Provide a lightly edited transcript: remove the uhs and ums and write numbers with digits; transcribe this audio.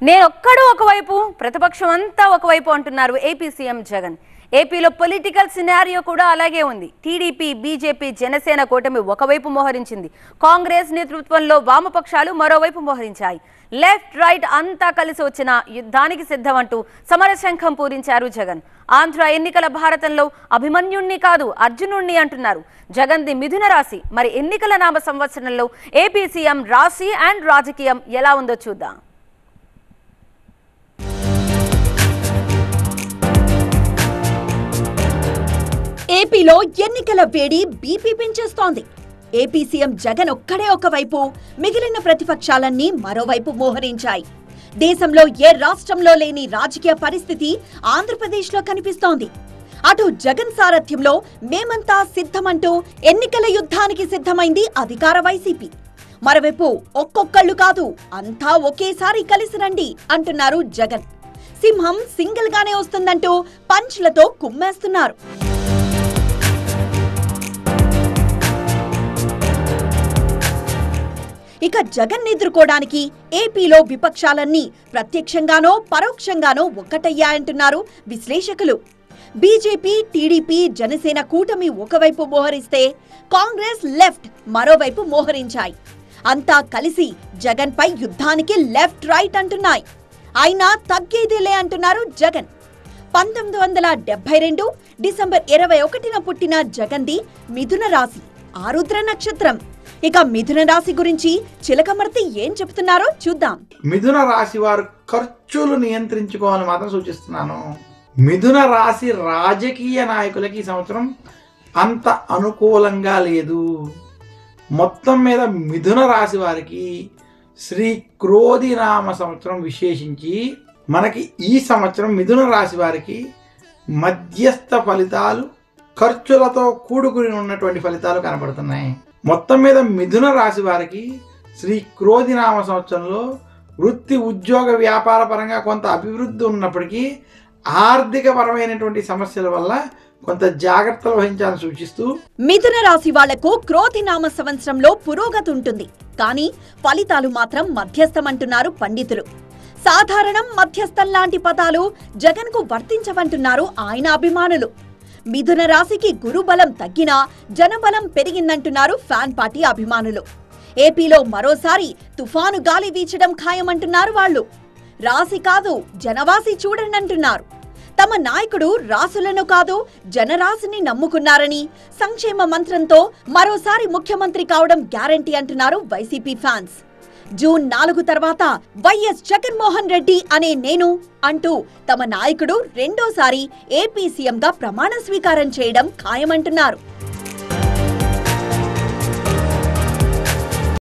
నేనొక్కడు ఒకవైపు ప్రతిపక్షం అంతా ఒకవైపు అంటున్నారు ఏపీ సీఎం జగన్. ఏపీలో పొలిటికల్ సినారియో కూడా అలాగే ఉంది. టీడీపీ, బీజేపీ, జనసేన కూటమి ఒకవైపు మోహరించింది. కాంగ్రెస్ నేతృత్వంలో వామపక్షాలు మరోవైపు మోహరించాయి. లెఫ్ట్ రైట్ అంతా కలిసి వచ్చిన యుద్ధానికి సిద్ధమంటూ సమరశంఖం పూరించారు జగన్. ఆంధ్ర ఎన్నికల భారతంలో అభిమన్యుణ్ణి కాదు అర్జునుణ్ణి అంటున్నారు. జగన్ది మిథున రాశి. మరి ఎన్నికల నామ సంవత్సరంలో ఏపీ సీఎం రాశి అండ్ రాజకీయం ఎలా ఉందో చూద్దాం. ఏపీలో ఎన్నికల వేడి బీపీ పెంచేస్తోంది. ఏపీ సీఎం జగన్ ఒక్కడే ఒకవైపు, మిగిలిన ప్రతిపక్షాలన్నీ మరోవైపు మోహరించాయి. దేశంలో ఏ రాష్ట్రంలో లేని రాజకీయ పరిస్థితి ఆంధ్రప్రదేశ్లో కనిపిస్తోంది. అటు జగన్ సారథ్యంలో మేమంతా సిద్ధమంటూ ఎన్నికల యుద్ధానికి సిద్ధమైంది అధికార వైసీపీ. మరోవైపు ఒక్కొక్కళ్ళు కాదు అంతా ఒకేసారి కలిసి రండి అంటున్నారు జగన్. సింహం సింగిల్ గానే వస్తుందంటూ పంచ్లతో కుమ్మేస్తున్నారు. ఇక జగన్ ఎదుర్కోవడానికి ఏపీలో విపక్షాలన్నీ ప్రత్యక్షంగానో పరోక్షంగానో ఒక్కటయ్యాయంటున్నారు విశ్లేషకులు. బీజేపీ, టీడీపీ, జనసేన కూటమి ఒకవైపు మోహరిస్తే కాంగ్రెస్, లెఫ్ట్ మరోవైపు మోహరించాయి. అంతా కలిసి జగన్ పై యుద్ధానికి లెఫ్ట్ రైట్ అంటున్నాయి. అయినా తగ్గేదేలే అంటున్నారు జగన్. 1972 డిసెంబర్ 21న పుట్టిన జగన్ది మిథున రాశి, ఆరుద్ర నక్షత్రం. ఇక మిథున రాశి గురించి చిలకమర్తి ఏం చెప్తున్నారో చూద్దాం. మిథున రాశి వారు ఖర్చులు నియంత్రించుకోవాలని మాత్రం సూచిస్తున్నాను. మిథున రాశి రాజకీయ నాయకులకి ఈ సంవత్సరం అంత అనుకూలంగా లేదు. మొత్తం మీద మిథున రాశి వారికి శ్రీ క్రోధినామ సంవత్సరం విశేషించి మనకి ఈ సంవత్సరం మిథున రాశి వారికి మధ్యస్థ ఫలితాలు, ఖర్చులతో కూడుకుని ఉన్నటువంటి ఫలితాలు కనబడుతున్నాయి. మొత్తం మీద మిథున రాశి వారికి శ్రీ క్రోధినామ సంవత్సరంలో వృత్తి, ఉద్యోగ, వ్యాపార పరంగా కొంత అభివృద్ధి ఉన్నప్పటికీ ఆర్థిక పరమైనటువంటి సమస్యల వల్ల కొంత జాగ్రత్తలు వహించాలని సూచిస్తూ మిథున రాశి వాళ్లకు క్రోధినామ సంవత్సరంలో పురోగతి ఉంటుంది, కానీ ఫలితాలు మాత్రం మధ్యస్థమంటున్నారు పండితులు. సాధారణం, మధ్యస్థం లాంటి పదాలు జగన్ కు వర్తించవంటున్నారు ఆయన అభిమానులు. మిథున రాశికి గురుబలం తగ్గినా జనబలం పెరిగిందంటున్నారు ఫ్యాన్ పార్టీ అభిమానులు. ఏపీలో మరోసారి తుఫాను గాలి వీచడం ఖాయమంటున్నారు వాళ్ళు. రాశి కాదు జనవాసి చూడండి అంటున్నారు. తమ నాయకుడు రాసులను కాదు జనరాశిని నమ్ముకున్నారని, సంక్షేమ మంత్రంతో మరోసారి ముఖ్యమంత్రి కావడం గ్యారంటీ అంటున్నారు వైసీపీ ఫ్యాన్స్. జూన్ 4 తర్వాత వైఎస్ జగన్మోహన్ రెడ్డి అనే నేను అంటూ తమ నాయకుడు రెండోసారి ఏపీ సీఎంగా ప్రమాణ స్వీకారం చేయడం ఖాయమంటున్నారు.